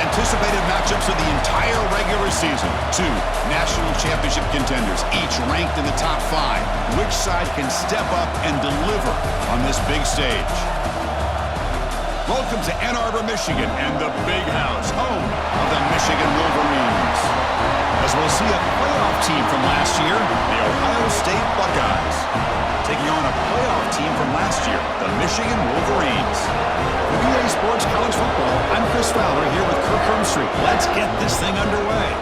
anticipated matchups of the entire regular season. Two national championship contenders, each ranked in the top 5. Which side can step up and deliver on this big stage? Welcome to Ann Arbor, Michigan, and the Big House, home of the Michigan Wolverines. As we'll see a playoff team from last year, the Ohio State Buckeyes, taking on a playoff team from last year, the Michigan Wolverines. With EA Sports College Football, I'm Chris Fowler here with Kirk Hermstreet. Let's get this thing underway.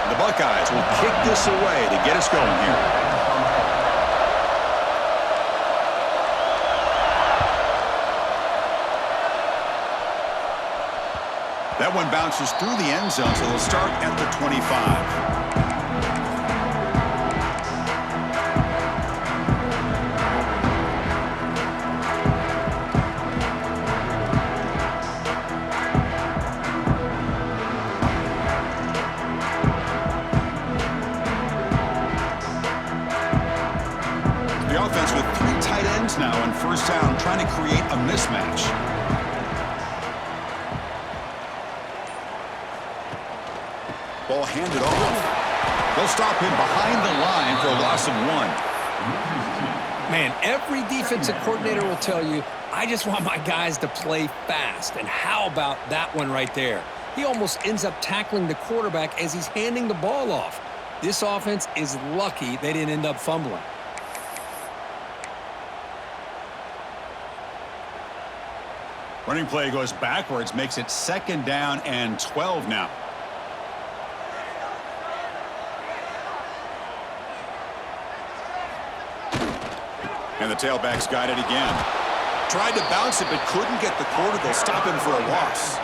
The Buckeyes will kick this away to get us going here. That one bounces through the end zone, so they'll start at the 25. The offense with 3 tight ends now on first down, trying to create a mismatch. Ball handed off. They'll stop him behind the line for a loss of 1. Man, every defensive coordinator will tell you, I just want my guys to play fast. And how about that one right there? He almost ends up tackling the quarterback as he's handing the ball off. This offense is lucky they didn't end up fumbling. Running play goes backwards, makes it 2nd down and 12 now. And the tailback's got it again. Tried to bounce it, but couldn't get the quarter. They'll stop him for a loss.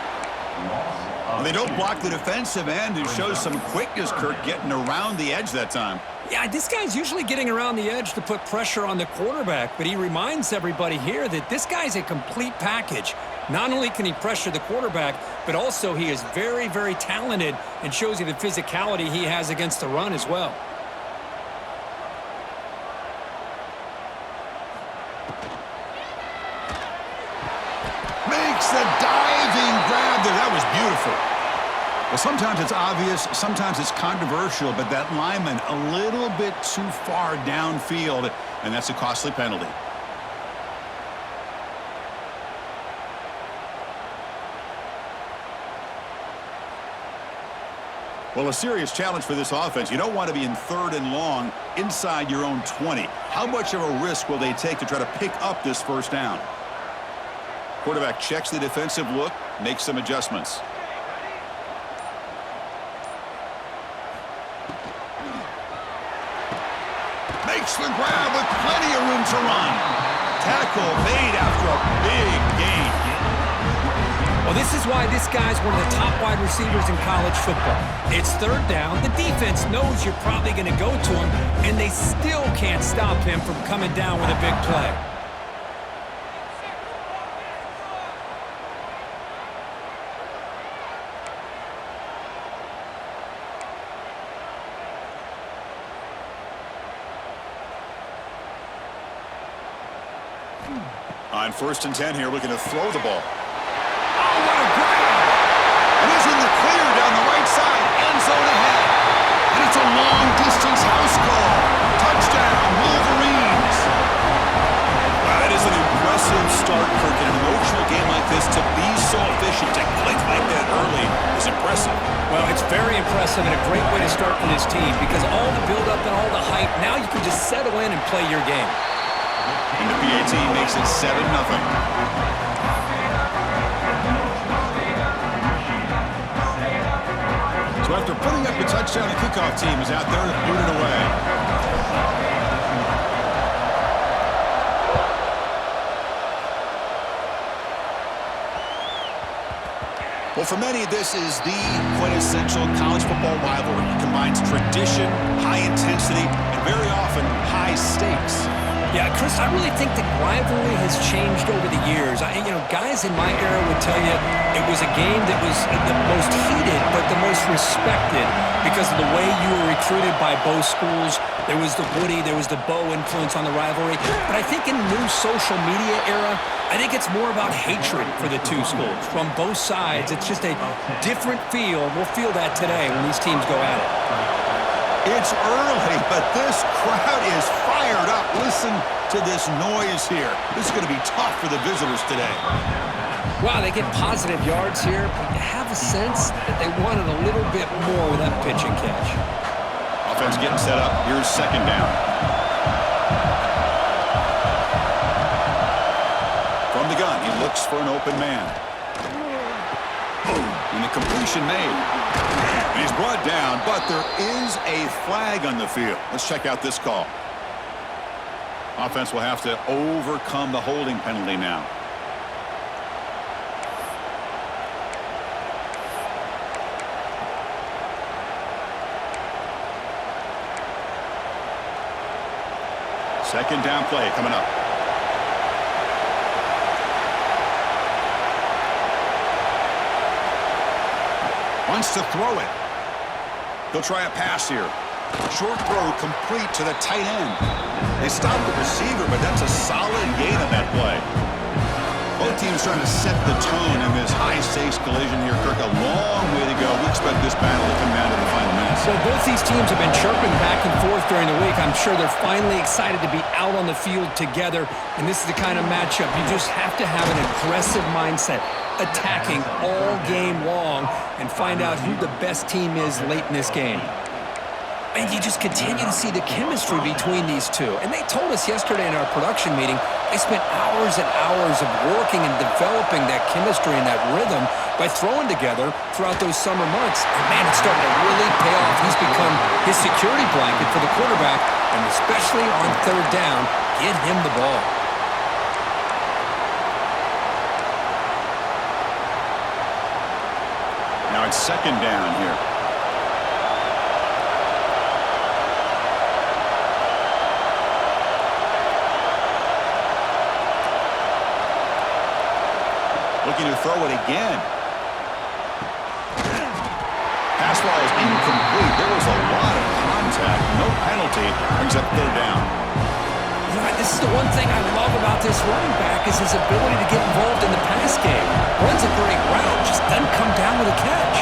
And they don't block the defensive end, who shows some quickness, Kirk, getting around the edge that time. Yeah, this guy's usually getting around the edge to put pressure on the quarterback, but he reminds everybody here that this guy's a complete package. Not only can he pressure the quarterback, but also he is very, very talented and shows you the physicality he has against the run as well. Makes the diving grab there. That was beautiful. Well, sometimes it's obvious, sometimes it's controversial, but that lineman a little bit too far downfield, and that's a costly penalty. Well, a serious challenge for this offense. You don't want to be in 3rd and long inside your own 20. How much of a risk will they take to try to pick up this first down? Quarterback checks the defensive look, makes some adjustments. Makes the grab with plenty of room to run. Tackle made after a big gain. Well, this is why this guy's one of the top wide receivers in college football. It's 3rd down. The defense knows you're probably going to go to him, and they still can't stop him from coming down with a big play. On 1st and 10 here, looking to throw the ball. Oh, what a grab! And he's in the clear down the right side, end zone ahead. And it's a long-distance house call. Touchdown, Wolverines! Wow, that is an impressive start, Kirk. In an emotional game like this, to be so efficient, to click like that early is impressive. Well, it's very impressive and a great way to start for this team because all the build-up and all the hype, now you can just settle in and play your game. And the PAT makes it 7-0. So after putting up the touchdown, the kickoff team is out there to boot it away. Well, for many, this is the quintessential college football rivalry. It combines tradition, high intensity, and very often high stakes. Yeah, Chris, I really think the rivalry has changed over the years. Guys in my era would tell you it was a game that was the most heated, but the most respected because of the way you were recruited by both schools. There was the Woody, there was the Bo influence on the rivalry. But I think in the new social media era, I think it's more about hatred for the two schools. From both sides, it's just a different feel. We'll feel that today when these teams go at it. It's early, but this crowd is fired up. Listen to this noise here. This is going to be tough for the visitors today. Wow, they get positive yards here, but you have a sense that they wanted a little bit more with that pitch and catch. Offense getting set up. Here's second down. From the gun, he looks for an open man. And the completion made. And he's brought down, but there is a flag on the field. Let's check out this call. Offense will have to overcome the holding penalty now. Second down play coming up. Wants to throw it. He'll try a pass here. Short throw complete to the tight end. They stopped the receiver, but that's a solid gain on that play. Both teams trying to set the tone in this high-stakes collision here, Kirk. A long way to go. We expect this battle to come down to the final minutes. So both these teams have been chirping back and forth during the week. I'm sure they're finally excited to be out on the field together. And this is the kind of matchup you just have to have an aggressive mindset, attacking all game long, and find out who the best team is late in this game. And you just continue to see the chemistry between these two. And they told us yesterday in our production meeting, they spent hours and hours of working and developing that chemistry and that rhythm by throwing together throughout those summer months. And man, it's starting to really pay off. He's become his security blanket for the quarterback, and especially on third down, get him the ball. Now it's second down here. Looking to throw it again. Pass ball is incomplete. There was a lot of contact. No penalty. Brings up third down. This is the one thing I love about this running back is his ability to get involved in the pass game. Runs a great route, just doesn't come down with a catch.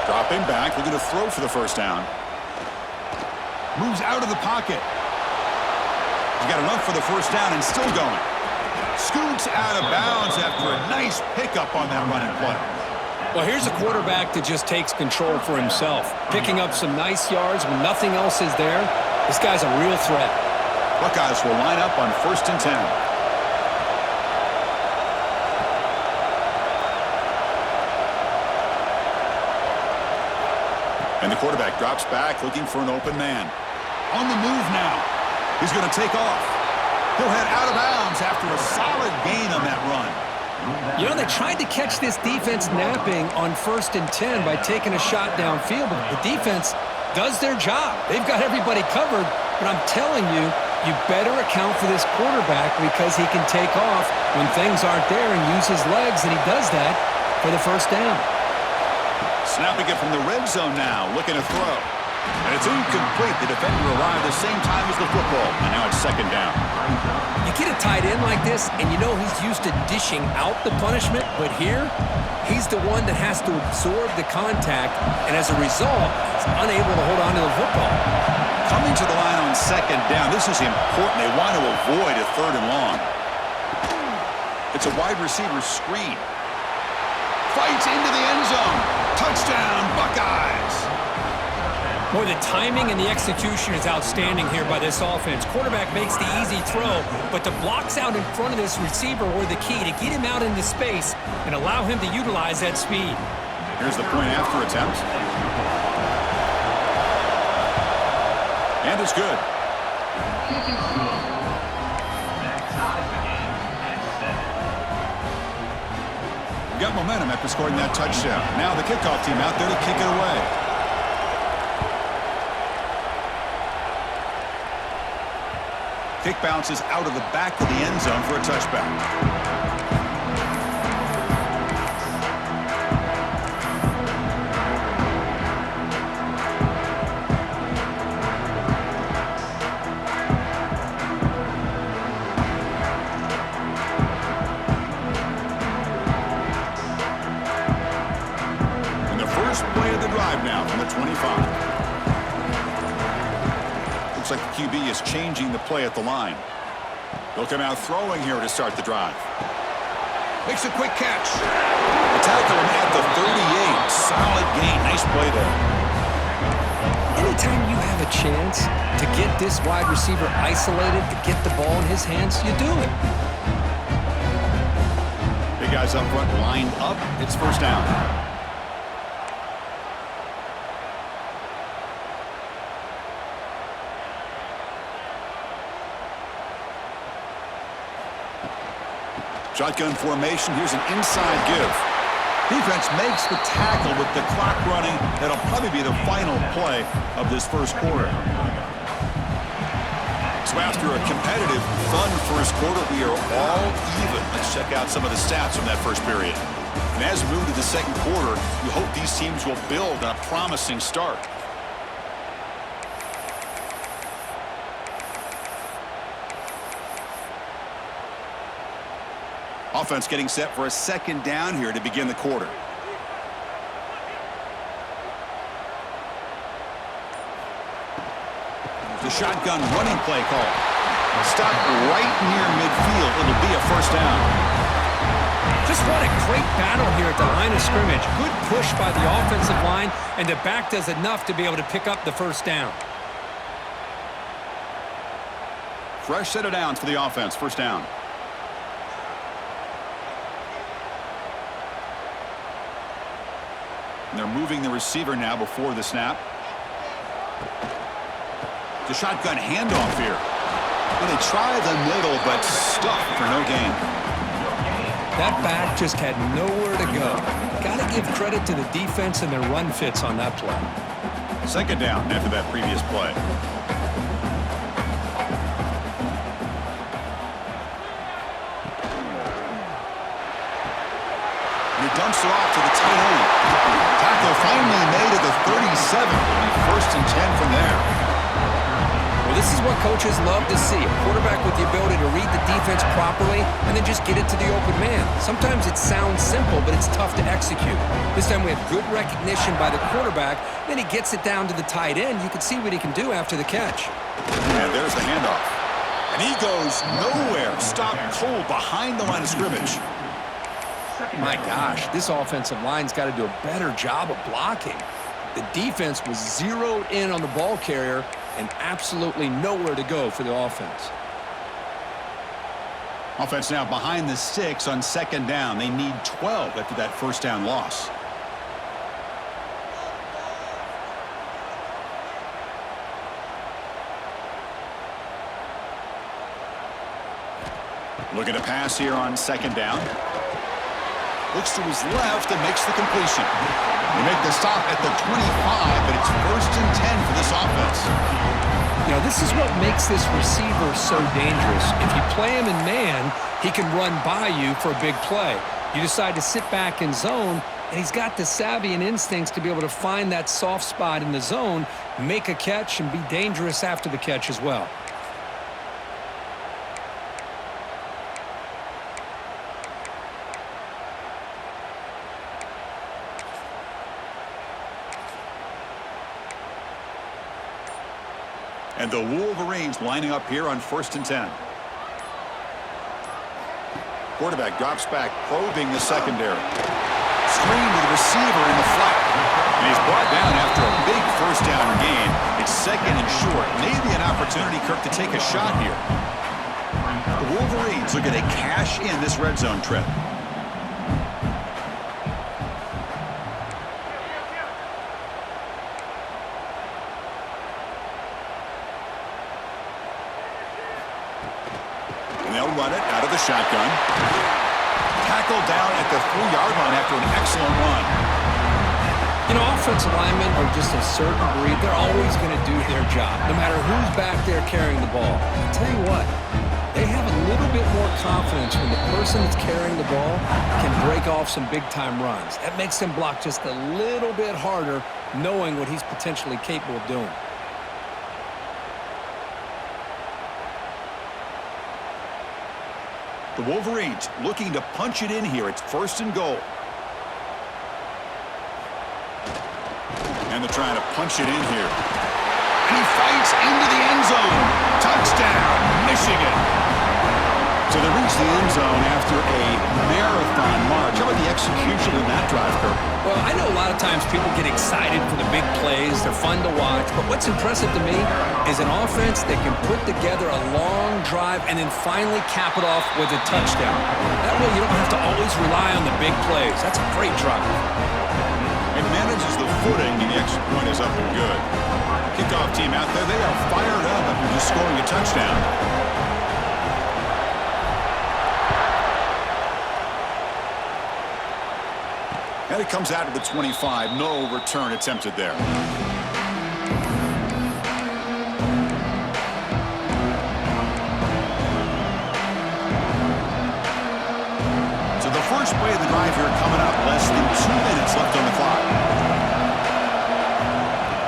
Dropping back, looking to throw for the first down. Moves out of the pocket. He's got enough for the first down and still going. Scoots out of bounds after a nice pickup on that running play. Well, here's a quarterback that just takes control for himself, picking up some nice yards when nothing else is there. This guy's a real threat. Buckeyes will line up on 1st and 10. And the quarterback drops back, looking for an open man. On the move now. He's going to take off. He'll head out of bounds after a solid gain on that run. You know, they tried to catch this defense napping on 1st and 10 by taking a shot downfield, but the defense does their job. They've got everybody covered, but I'm telling you, you better account for this quarterback because he can take off when things aren't there and use his legs, and he does that for the first down. Snapping it from the red zone now, looking to throw. And it's incomplete. The defender arrived the same time as the football, and now it's second down. You get a tight end like this, and you know he's used to dishing out the punishment, but here, he's the one that has to absorb the contact, and as a result, he's unable to hold on to the football. Coming to the line on second down, this is important. They want to avoid a third and long. It's a wide receiver screen. Fights into the end zone. Touchdown, Buckeyes. Boy, the timing and the execution is outstanding here by this offense. Quarterback makes the easy throw, but the blocks out in front of this receiver were the key to get him out into space and allow him to utilize that speed. Here's the point after attempt. And it's good. got momentum after scoring that touchdown. Now the kickoff team out there to kick it away. Kick bounces out of the back of the end zone for a touchback. Play of the drive now from the 25. Looks like the QB is changing the play at the line. He'll come out throwing here to start the drive. Makes a quick catch. The tackle him at the 38. Solid gain. Nice play there. Anytime you have a chance to get this wide receiver isolated, to get the ball in his hands, you do it. Big guys up front lined up. It's first down. Shotgun formation. Here's an inside give. Defense makes the tackle with the clock running. That'll probably be the final play of this first quarter. So after a competitive, fun first quarter, we are all even. Let's check out some of the stats from that first period. And as we move to the second quarter, we hope these teams will build on a promising start. Offense getting set for a second down here to begin the quarter. The shotgun running play call. Stop right near midfield. It'll be a first down. Just what a great battle here at the line of scrimmage. Good push by the offensive line, and the back does enough to be able to pick up the first down. Fresh set of downs for the offense. First down. And they're moving the receiver now before the snap. The shotgun handoff here. Well, they try the middle, but stuffed for no gain. That back just had nowhere to go. Got to give credit to the defense and their run fits on that play. Second down after that previous play. And he dumps it off to the tight end. Tackle finally made at the 37. First and 10 from there. Well, this is what coaches love to see. A quarterback with the ability to read the defense properly and then just get it to the open man. Sometimes it sounds simple, but it's tough to execute. This time we have good recognition by the quarterback. Then he gets it down to the tight end. You can see what he can do after the catch. And there's the handoff. And he goes nowhere. Stop cold behind the line of scrimmage. My gosh, this offensive line's got to do a better job of blocking. The defense was zeroed in on the ball carrier and absolutely nowhere to go for the offense. Offense now behind the sticks on second down. They need 12 after that first down loss. Looking to pass here on second down. Looks to his left and makes the completion. They make the stop at the 25, but it's first and 10 for this offense. You know, this is what makes this receiver so dangerous. If you play him in man, he can run by you for a big play. You decide to sit back in zone, and he's got the savvy and instincts to be able to find that soft spot in the zone, make a catch, and be dangerous after the catch as well. And the Wolverines lining up here on first and 10. Quarterback drops back, probing the secondary. Screen to the receiver in the flat. And he's brought down after a big first down gain. It's second and short. Maybe an opportunity, Kirk, to take a shot here. The Wolverines are going to cash in this red zone trip. Run it out of the shotgun. tackled down at the 3-yard line after an excellent run. You know, offensive linemen are just a certain breed. They're always going to do their job, no matter who's back there carrying the ball. I'll tell you what, they have a little bit more confidence when the person that's carrying the ball can break off some big-time runs. That makes them block just a little bit harder, knowing what he's potentially capable of doing. The Wolverines looking to punch it in here. It's 1st and goal. And they're trying to punch it in here. And he fights into the end zone. Touchdown, Michigan. So they reach the end zone after a marathon march. How about the execution in that drive, Kirk? Well, I know a lot of times people get excited for the big plays. They're fun to watch. But what's impressive to me is an offense that can put together a long drive and then finally cap it off with a touchdown. That way you don't have to always rely on the big plays. That's a great drive. It manages the footing, and the extra point is up and good. Kickoff team out there, they are fired up after just scoring a touchdown. And it comes out of the 25. No return attempted there. So the first play of the drive here coming up. Less than 2 minutes left on the clock.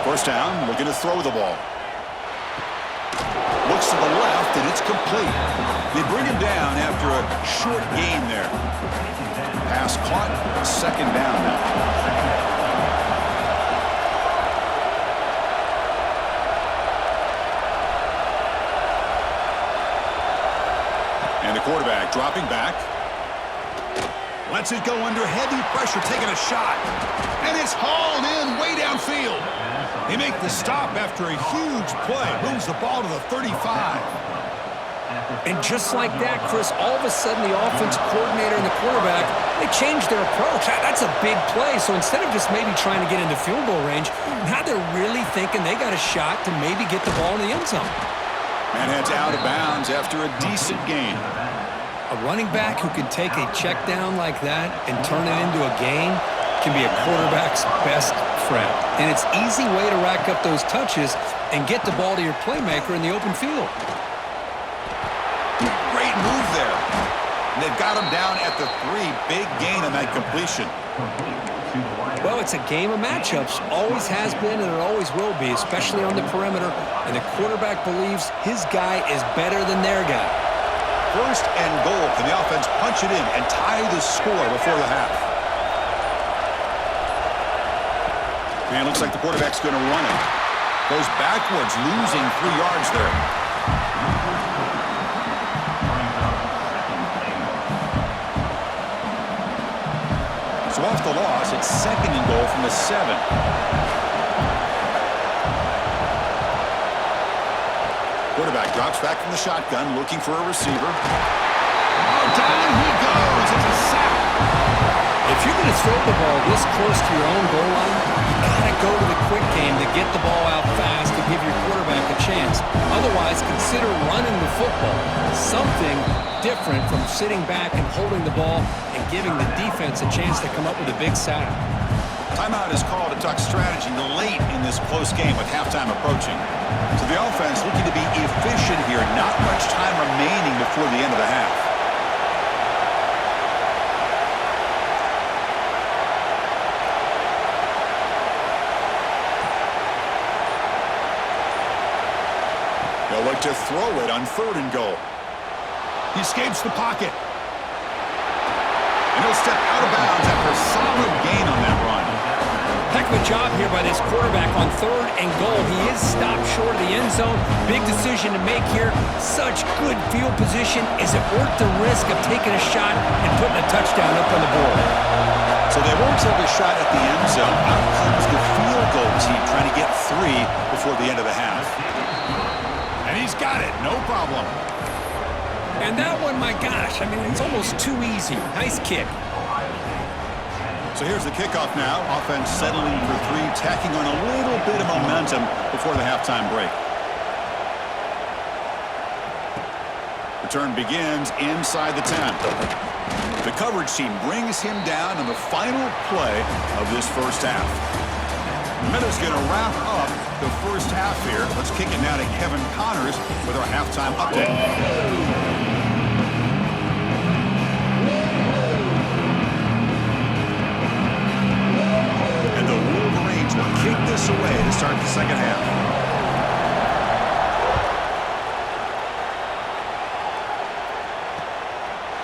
First down, looking to throw the ball. Looks to the left, and it's complete. They bring him down after a short gain there. Pass caught, 2nd down now. And the quarterback dropping back. Lets it go under heavy pressure, taking a shot. And it's hauled in way downfield. They make the stop after a huge play. Moves the ball to the 35. And just like that, Chris, all of a sudden the offensive coordinator and the quarterback, they changed their approach. That's a big play. So instead of just maybe trying to get into field goal range, now they're really thinking they got a shot to maybe get the ball in the end zone. And heads out of bounds after a decent gain. A running back who can take a check down like that and turn it into a gain can be a quarterback's best friend. And it's an easy way to rack up those touches and get the ball to your playmaker in the open field. Great move there. And they've got him down at the 3. Big gain on that completion. Well, it's a game of matchups. Always has been and it always will be, especially on the perimeter. And the quarterback believes his guy is better than their guy. 1st and goal. Can the offense punch it in and tie the score before the half? And it looks like the quarterback's going to run it. Goes backwards, losing 3 yards there. So off the loss, it's 2nd and goal from the 7. Quarterback drops back from the shotgun, looking for a receiver. Oh, down he goes. It's a sack. If you're going to throw the ball this close to your own goal line, you got to go to the quick game to get the ball out fast to give your quarterback a chance. Otherwise, consider running the football. Something different from sitting back and holding the ball and giving the defense a chance to come up with a big sack. Timeout is called to talk strategy late in this close game with halftime approaching. So the offense looking to be efficient here. Not much time remaining before the end of the half. They'll look to throw it on 3rd and goal. He escapes the pocket. And he'll step out of bounds after a solid gain on that run. Heck of a job here by this quarterback on 3rd and goal. He is stopped short of the end zone. Big decision to make here. Such good field position. Is it worth the risk of taking a shot and putting a touchdown up on the board? So they won't take a shot at the end zone. Out comes the field goal team trying to get 3 before the end of the half. And he's got it. No problem. And that one, my gosh, I mean, it's almost too easy. Nice kick. So here's the kickoff now. Offense settling for 3, tacking on a little bit of momentum before the halftime break. Return begins inside the 10. The coverage team brings him down in the final play of this first half. The Meadows going to wrap up the first half here. Let's kick it now to Kevin Connors with our halftime update. And the Wolverines will kick this away to start the second half.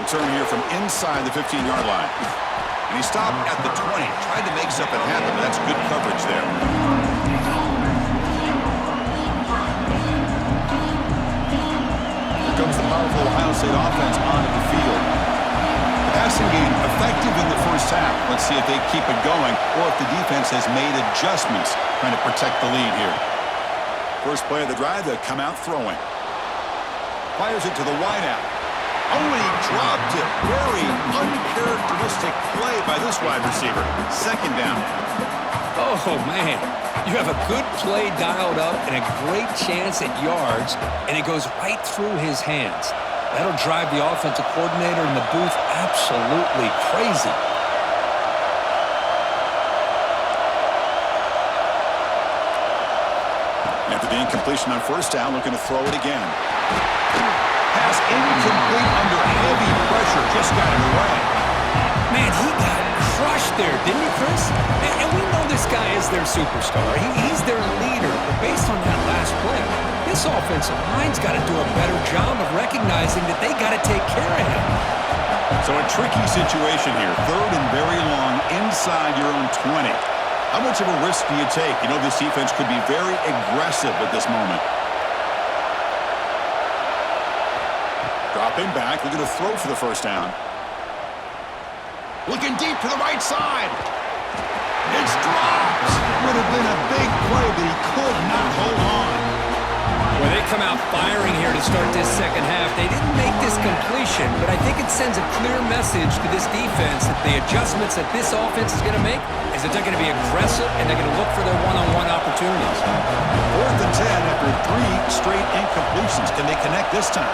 Return here from inside the 15-yard line. And he stopped at the 20. Tried to make something happen, but that's good coverage there. Here comes the powerful Ohio State offense onto the field. The passing game effective in the first half. Let's see if they keep it going or if the defense has made adjustments trying to protect the lead here. First play of the drive, they'll come out throwing. Fires it to the wideout. Oh, and he dropped it. Very uncharacteristic play by this wide receiver. Second down. Oh, man. You have a good play dialed up and a great chance at yards, and it goes right through his hands. That'll drive the offensive coordinator in the booth absolutely crazy. After the incompletion on first down, looking to throw it again. Pass incomplete under heavy pressure. Just got it away. Man, he got crushed there, didn't he, Chris? And we know this guy is their superstar. He's their leader. But based on that last play, this offensive line's got to do a better job of recognizing that they got to take care of him. So a tricky situation here. Third and very long inside your own 20. How much of a risk do you take? You know, this defense could be very aggressive at this moment. Dropping back, looking to throw for the first down. Looking deep to the right side. It's dropped. Would have been a big play, but he could not hold on. Well, they come out firing here to start this second half. They didn't make this completion, but I think it sends a clear message to this defense that the adjustments that this offense is going to make is that they're going to be aggressive and they're going to look for their one-on-one opportunities. 4th and 10 after 3 straight incompletions. Can they connect this time?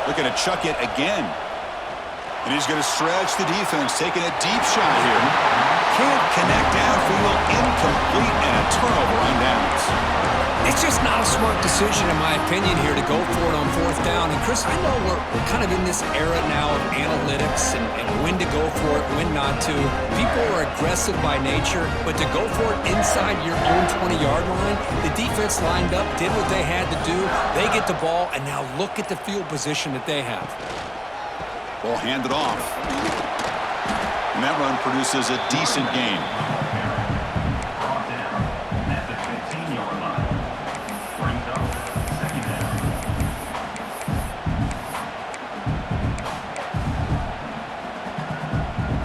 Looking to chuck it again. And he's going to stretch the defense, taking a deep shot here. Can't connect downfield, incomplete, and a turnover on downs. It's just not a smart decision, in my opinion, here to go for it on 4th down. And, Chris, I know we're kind of in this era now of analytics and when to go for it, when not to. People are aggressive by nature, but to go for it inside your own 20-yard line, the defense lined up, did what they had to do. They get the ball, and now look at the field position that they have. Ball handed off. And that run produces a decent gain.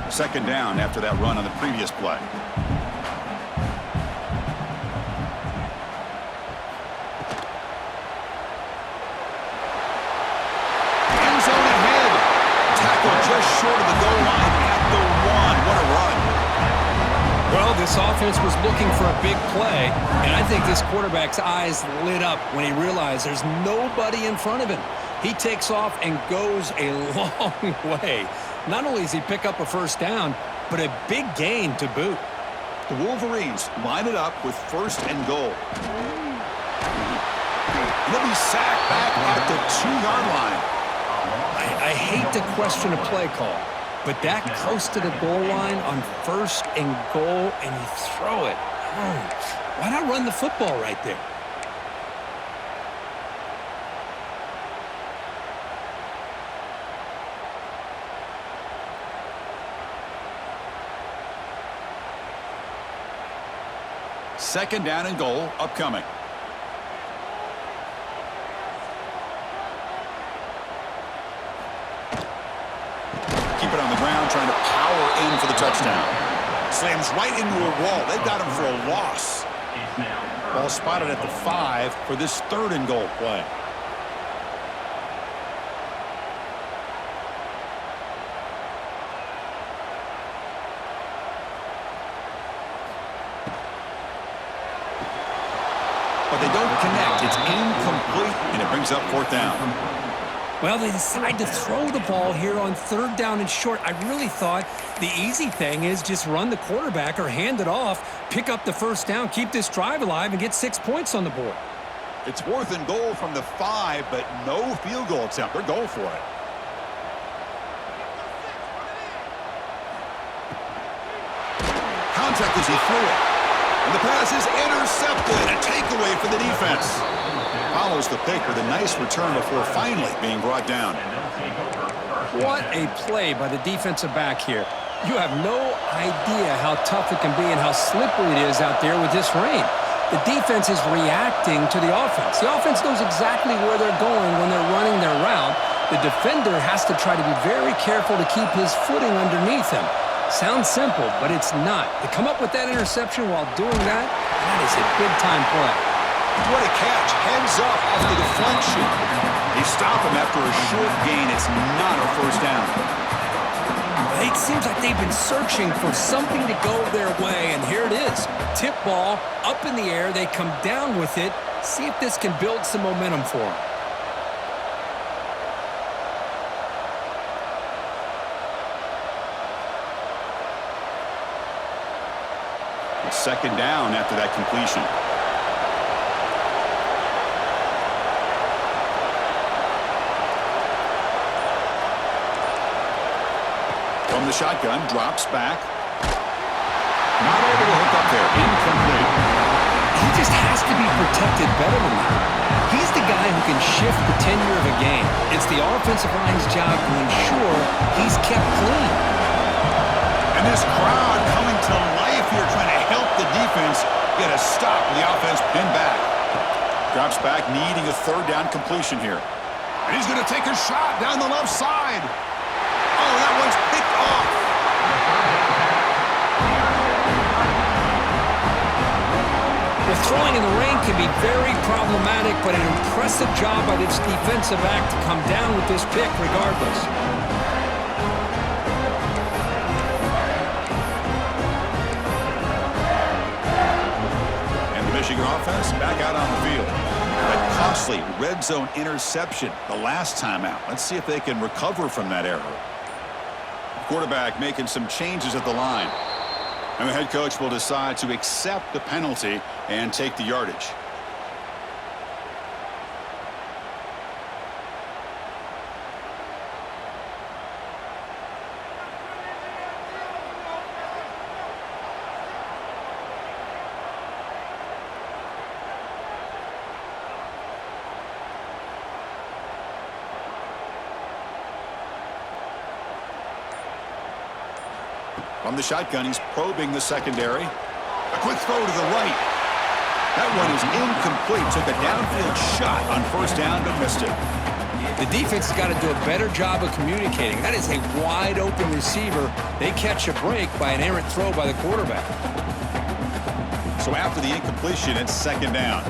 Second down after that run on the previous play. End zone ahead. Tackle just short of the goal line at the 1. What a run. Well, this offense was looking for a big play, and I think this quarterback's eyes lit up when he realized there's nobody in front of him. He takes off and goes a long way. Not only does he pick up a first down, but a big gain to boot. The Wolverines line it up with 1st and goal. He'll be sacked back at the 2-yard line. I hate to question a play call, but that close to the goal line on 1st and goal, and you throw it. Oh, why not run the football right there? Second down and goal upcoming. Keep it on the ground, trying to power in for the touchdown. Slams right into a wall. They've got him for a loss. Ball spotted at the 5 for this 3rd and goal play. connect. It's incomplete, and it brings up fourth down. Well, they decide to throw the ball here on third down and short. I really thought the easy thing is just run the quarterback or hand it off, pick up the first down, keep this drive alive, and get 6 points on the board. It's 4th and goal from the 5, but no field goal attempt. They're going for it. Contact as he threw it. And the pass is intercepted. A takeaway for the defense. Follows the pick with a nice return before finally being brought down. What a play by the defensive back here. You have no idea how tough it can be and how slippery it is out there with this rain. The defense is reacting to the offense. The offense knows exactly where they're going when they're running their route. The defender has to try to be very careful to keep his footing underneath him. Sounds simple, but it's not. To come up with that interception while doing that, that is a big-time play. What a catch. Heads up off the deflection. They stop him after a short gain. It's not a first down. It seems like they've been searching for something to go their way, and here it is. Tip ball, up in the air. They come down with it. See if this can build some momentum for them. It's 2nd down after that completion. From the shotgun, drops back. Not able to hook up there. Incomplete. He just has to be protected better than that. He's the guy who can shift the tenure of a game. It's the offensive line's job to ensure he's kept clean. And this crowd coming to life here, trying to help the defense get a stop with the offense pinned back. Drops back, needing a 3rd down completion here. And he's going to take a shot down the left side. Oh, that one's picked off. Well, throwing in the rain can be very problematic, but an impressive job by this defensive back to come down with this pick regardless. And the Michigan offense back out on the field. That costly red zone interception the last time out. Let's see if they can recover from that error. Quarterback making some changes at the line. And the head coach will decide to accept the penalty and take the yardage. From the shotgun, he's probing the secondary. A quick throw to the right. That one is incomplete. Took a downfield shot on 1st down, but missed it. The defense has got to do a better job of communicating. That is a wide-open receiver. They catch a break by an errant throw by the quarterback. So after the incompletion, it's 2nd down.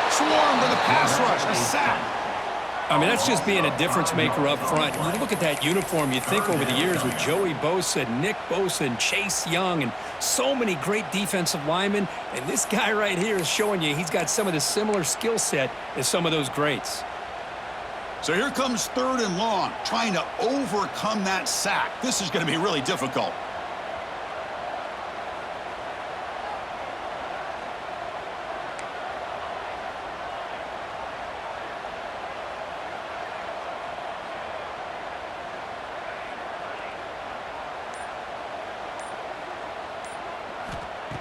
Swarm to the pass rush. A sack. I mean, that's just being a difference maker up front. You look at that uniform, you think over the years with Joey Bosa, Nick Bosa, and Chase Young, and so many great defensive linemen. And this guy right here is showing you he's got some of the similar skill set as some of those greats. So here comes 3rd and long, trying to overcome that sack. This is going to be really difficult.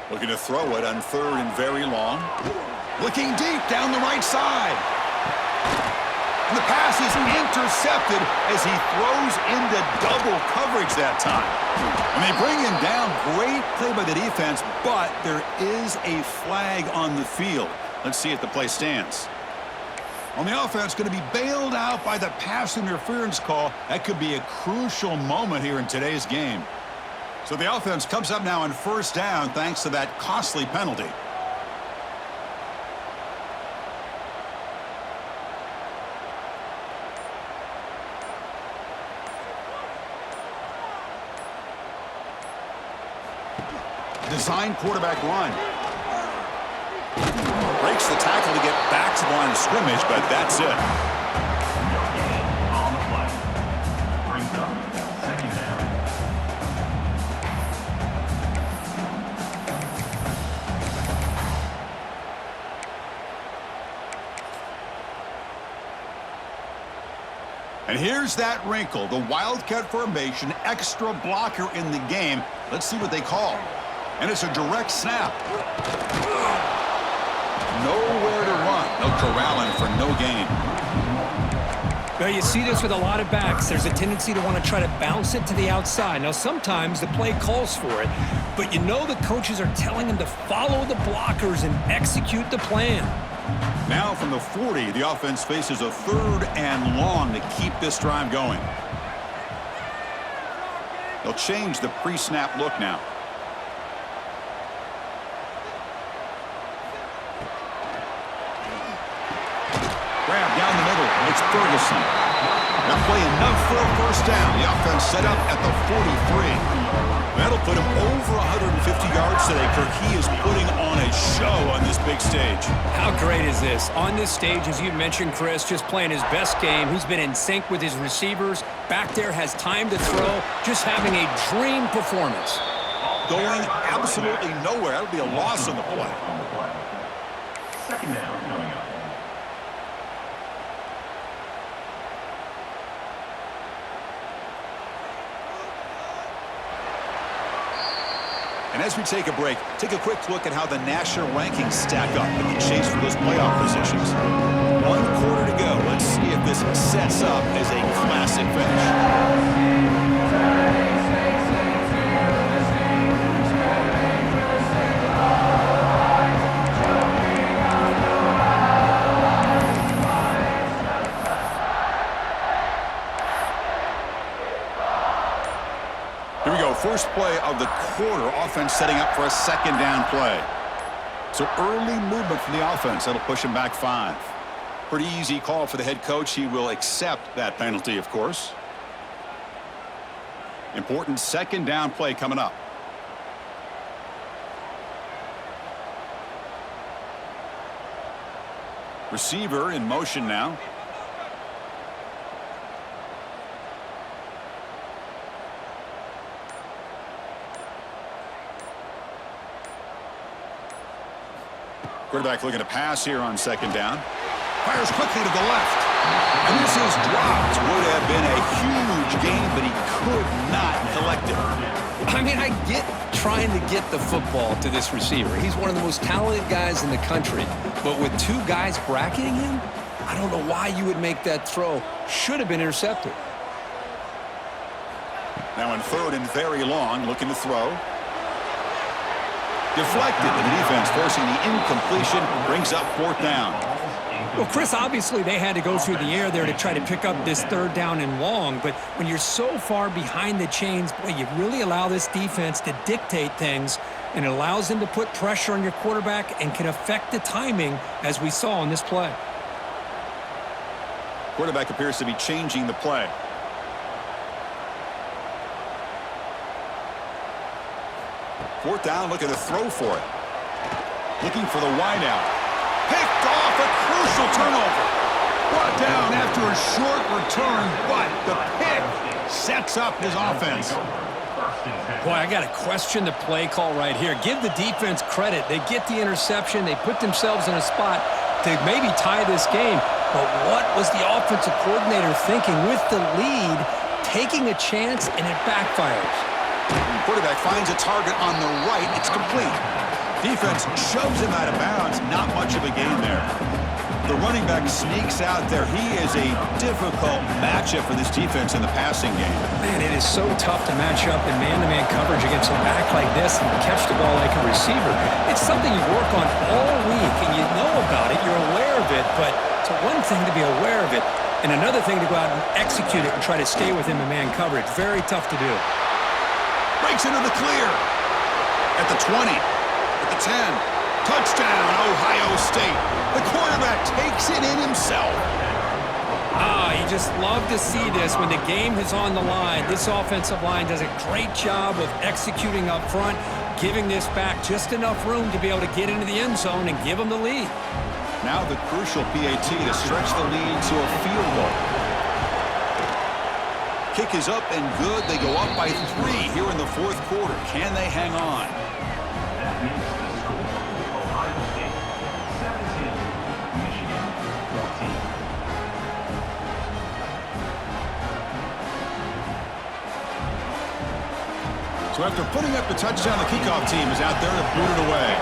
Looking to throw it on 3rd and very long. Looking deep down the right side. And the pass is intercepted as he throws into double coverage that time. And they bring him down. Great play by the defense, but there is a flag on the field. Let's see if the play stands. On the offense, going to be bailed out by the pass interference call. That could be a crucial moment here in today's game. So the offense comes up now on 1st down thanks to that costly penalty. Design quarterback run. Breaks the tackle to get back to the line of scrimmage, but that's it. On the play. Brings up second down. And here's that wrinkle, the Wildcat formation, extra blocker in the game. Let's see what they call. And it's a direct snap. Nowhere to run. No corralling for no gain. Well, you see this with a lot of backs. There's a tendency to want to try to bounce it to the outside. Now, sometimes the play calls for it, but you know the coaches are telling them to follow the blockers and execute the plan. Now from the 40, the offense faces a 3rd and long to keep this drive going. They'll change the pre-snap look now. Grab down the middle. It's Ferguson. That play enough for a first down. The offense set up at the 43. That'll put him over 150 yards today, Kirk. He is putting on a show on this big stage. How great is this? On this stage, as you mentioned, Chris, just playing his best game. He's been in sync with his receivers. Back there, has time to throw. Just having a dream performance. Going absolutely nowhere. That'll be a loss on the play. Second down coming up. And as we take a break, take a quick look at how the national rankings stack up in the chase for those playoff positions. 1 quarter to go. Let's see if this sets up as a classic finish. Here we go, first play of the quarter. Offense setting up for a 2nd down play. So early movement from the offense. That'll push him back 5. Pretty easy call for the head coach. He will accept that penalty, of course. Important 2nd down play coming up. Receiver in motion now. Quarterback looking to pass here on 2nd down. Fires quickly to the left. And this is dropped. Would have been a huge gain, but he could not collect it. I mean, I get trying to get the football to this receiver. He's one of the most talented guys in the country. But with 2 guys bracketing him, I don't know why you would make that throw. Should have been intercepted. Now in 3rd and very long, looking to throw. Deflected, and the defense forcing the incompletion, brings up 4th down. Well, Chris, obviously they had to go through the air there to try to pick up this 3rd down and long, but when you're so far behind the chains, boy, you really allow this defense to dictate things, and it allows them to put pressure on your quarterback and can affect the timing, as we saw on this play. Quarterback appears to be changing the play. Fourth down, looking to throw for it. Looking for the wideout. Picked off, a crucial turnover. Brought down after a short return, but the pick sets up his offense. Boy, I got to question the play call right here. Give the defense credit. They get the interception. They put themselves in a spot to maybe tie this game. But what was the offensive coordinator thinking with the lead, taking a chance, and it backfires? Quarterback finds a target on the right. It's complete. Defense shoves him out of bounds. Not much of a gain there. The running back sneaks out there. He is a difficult matchup for this defense in the passing game. Man, it is so tough to match up in man-to-man coverage against a back like this and catch the ball like a receiver. It's something you work on all week, and you know about it. You're aware of it, but it's one thing to be aware of it, and another thing to go out and execute it and try to stay with him in man coverage. Very tough to do. Breaks into the clear. At the 20. At the 10. Touchdown, Ohio State. The quarterback takes it in himself. You just love to see this when the game is on the line. This offensive line does a great job of executing up front, giving this back just enough room to be able to get into the end zone and give them the lead. Now the crucial PAT to stretch the lead to a field goal. Kick is up and good. They go up by 3 here in the fourth quarter. Can they hang on? That makes the score Ohio State 17, Michigan 14. So after putting up the touchdown, the kickoff team is out there to boot it away.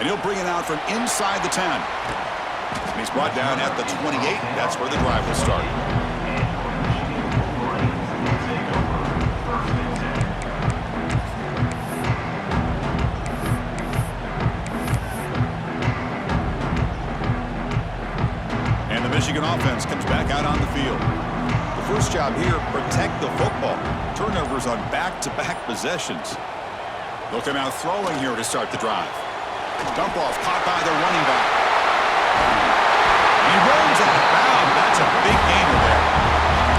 And he'll bring it out from inside the 10. And he's brought down at the 28. That's where the drive will start. And the Michigan offense comes back out on the field. The first job here, protect the football. Turnovers on back-to-back possessions. They'll come out throwing here to start the drive. Dump off caught by the running back. He runs out of bounds. That's a big gainer there.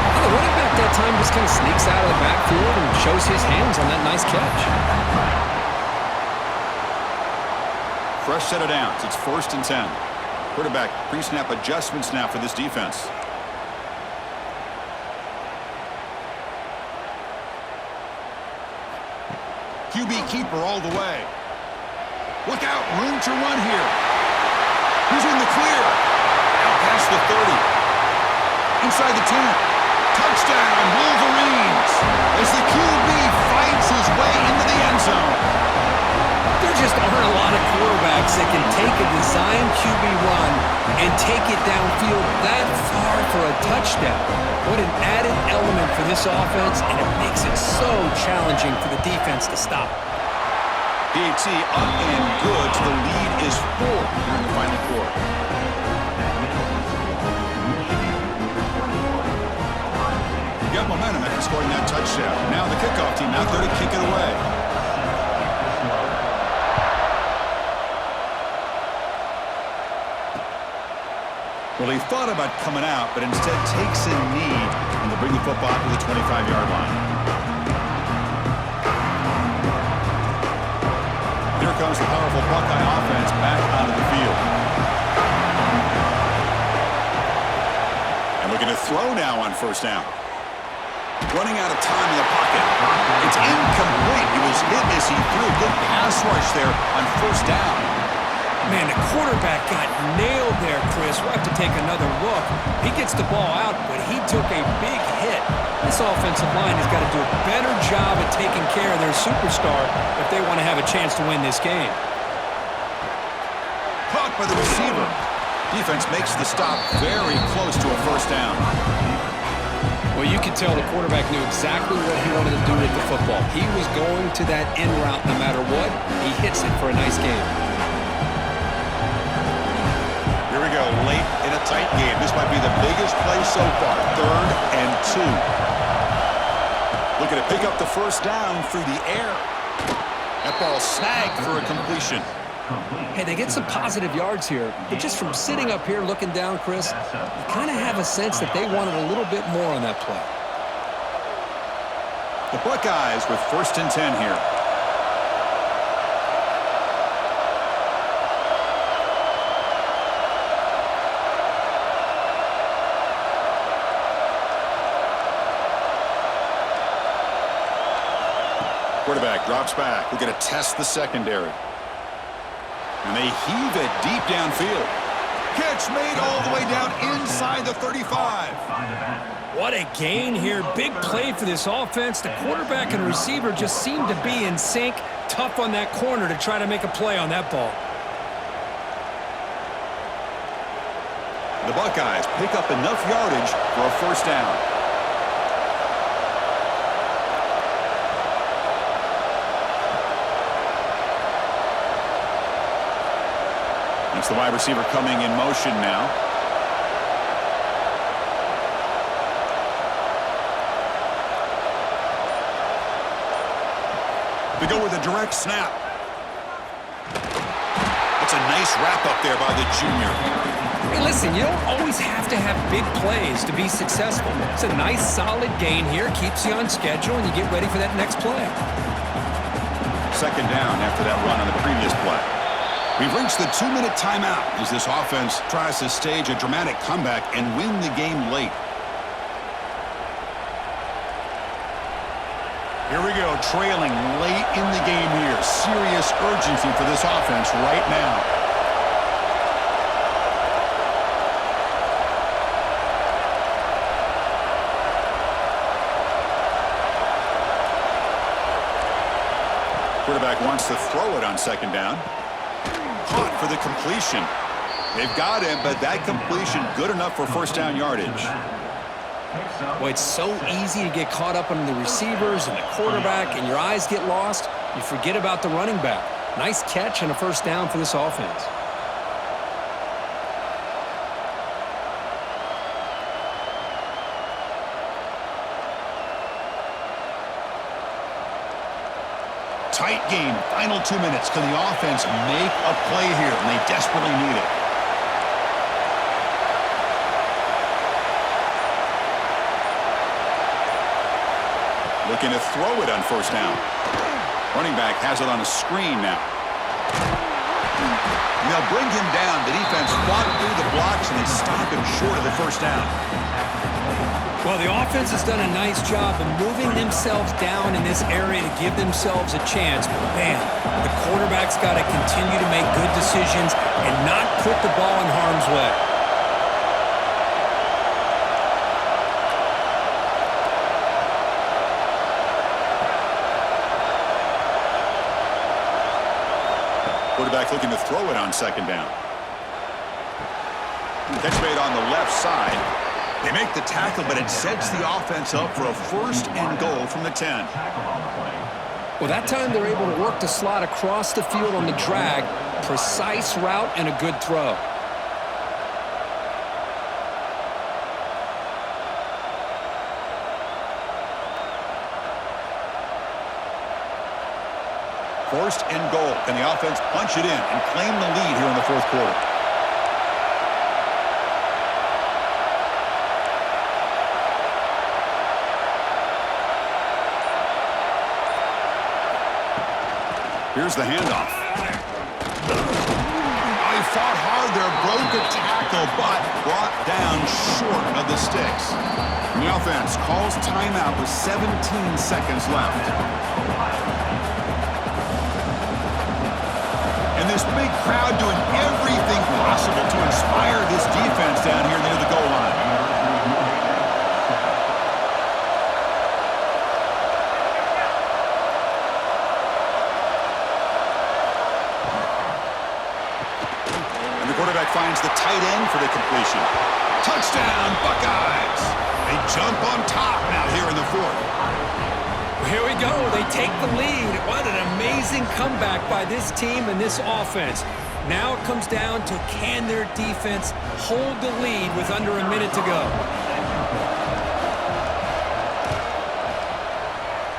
Well, the running back that time just kind of sneaks out of the backfield and shows his hands on that nice catch. Fresh set of downs. It's 1st and 10. Quarterback pre-snap adjustments now for this defense. QB keeper all the way. Look out, room to run here. He's in the clear. Out past the 30. Inside the 10. Touchdown, Wolverines. As the QB fights his way into the end zone. There just aren't a lot of quarterbacks that can take a design QB run and take it downfield that far for a touchdown. What an added element for this offense, and it makes it so challenging for the defense to stop. PAT up and good. So the lead is 4 here in the final quarter. You got momentum after scoring that touchdown. Now the kickoff team out there to kick it away. Well, he thought about coming out, but instead takes a knee and they'll bring the football to the 25-yard line. Here comes the powerful Buckeye offense back onto the field. And looking to throw now on 1st down. Running out of time in the pocket. It's incomplete. He was hit as he threw. Good pass rush there on 1st down. Man, the quarterback got nailed there, Chris. We'll have to take another look. He gets the ball out, but he took a big hit. This offensive line has got to do a better job at taking care of their superstar if they want to have a chance to win this game. Caught by the receiver. Defense makes the stop very close to a 1st down. Well, you could tell the quarterback knew exactly what he wanted to do with the football. He was going to that end route no matter what. He hits it for a nice game. Here we go, late in a tight game. This might be the biggest play so far. 3rd and 2. Looking to pick up the 1st down through the air. That ball snagged for a completion. Hey, they get some positive yards here, but just from sitting up here looking down, Chris, you kind of have a sense that they wanted a little bit more on that play. The Buckeyes with 1st and 10 here. Quarterback drops back. We're going to test the secondary. And they heave it deep downfield. Catch made all the way down inside the 35. What a gain here. Big play for this offense. The quarterback and receiver just seem to be in sync. Tough on that corner to try to make a play on that ball. The Buckeyes pick up enough yardage for a 1st down. It's the wide receiver coming in motion now. They go with a direct snap. It's a nice wrap up there by the junior. Hey, listen, you don't always have to have big plays to be successful. It's a nice, solid gain here, keeps you on schedule, and you get ready for that next play. Second down after that run on the previous play. We've reached the 2-minute timeout as this offense tries to stage a dramatic comeback and win the game late. Here we go, trailing late in the game here. Serious urgency for this offense right now. Quarterback wants to throw it on second down. Caught for the completion. They've got him, but that completion good enough for first down yardage. Well, it's so easy to get caught up on the receivers and the quarterback, and your eyes get lost. You forget about the running back. Nice catch and a first down for this offense. Tight game, final 2 minutes. Can the offense make a play here? And they desperately need it. Looking to throw it on first down. Running back has it on a screen now. And they'll bring him down. The defense fought through the blocks, and they stop him short of the first down. Well, the offense has done a nice job of moving themselves down in this area to give themselves a chance. But, man, the quarterback's got to continue to make good decisions and not put the ball in harm's way. Quarterback looking to throw it on second down. Catch made on the left side. They make the tackle, but it sets the offense up for a first and goal from the 10. Well, that time they're able to work the slot across the field on the drag. Precise route and a good throw. First and goal. Can the offense punch it in and claim the lead here in the fourth quarter? Here's the handoff. Oh, he fought hard there, broke a tackle, but brought down short of the sticks. And the offense calls timeout with 17 seconds left. And this big crowd doing everything possible to inspire this defense down here near the goal line. And the quarterback finds the tight end for the completion. Touchdown, Buckeyes! They jump on top now here in the fourth. Here we go. They take the lead. What an amazing comeback by this team and this offense. Now it comes down to can their defense hold the lead with under a minute to go.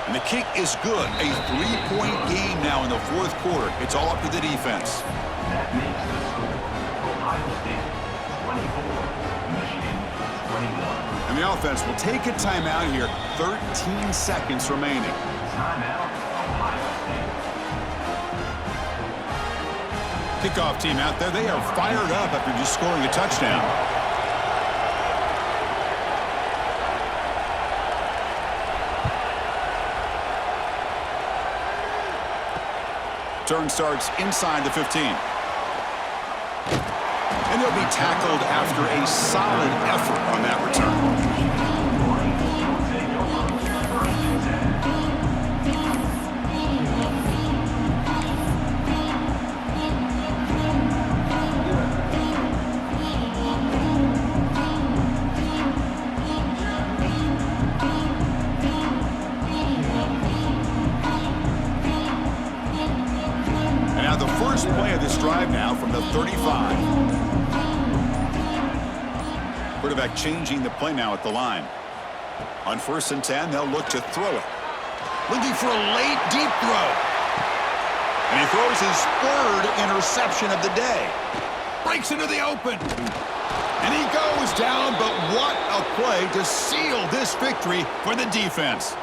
And the kick is good. A 3-point game now in the fourth quarter. It's all up to the defense. That makes the score Ohio State 24, Michigan 21. And the offense will take a timeout here. 13 seconds remaining. Timeout, Ohio State. Kickoff team out there. They are fired up after just scoring a touchdown. Turn starts inside the 15. And they'll be tackled after a solid effort on that return. And now the first play of this drive now from the 35. Quarterback changing the play now at the line. On 1st and 10, they'll look to throw it. Looking for a late, deep throw. And he throws his third interception of the day. breaks into the open. And he goes down, but what a play to seal this victory for the defense.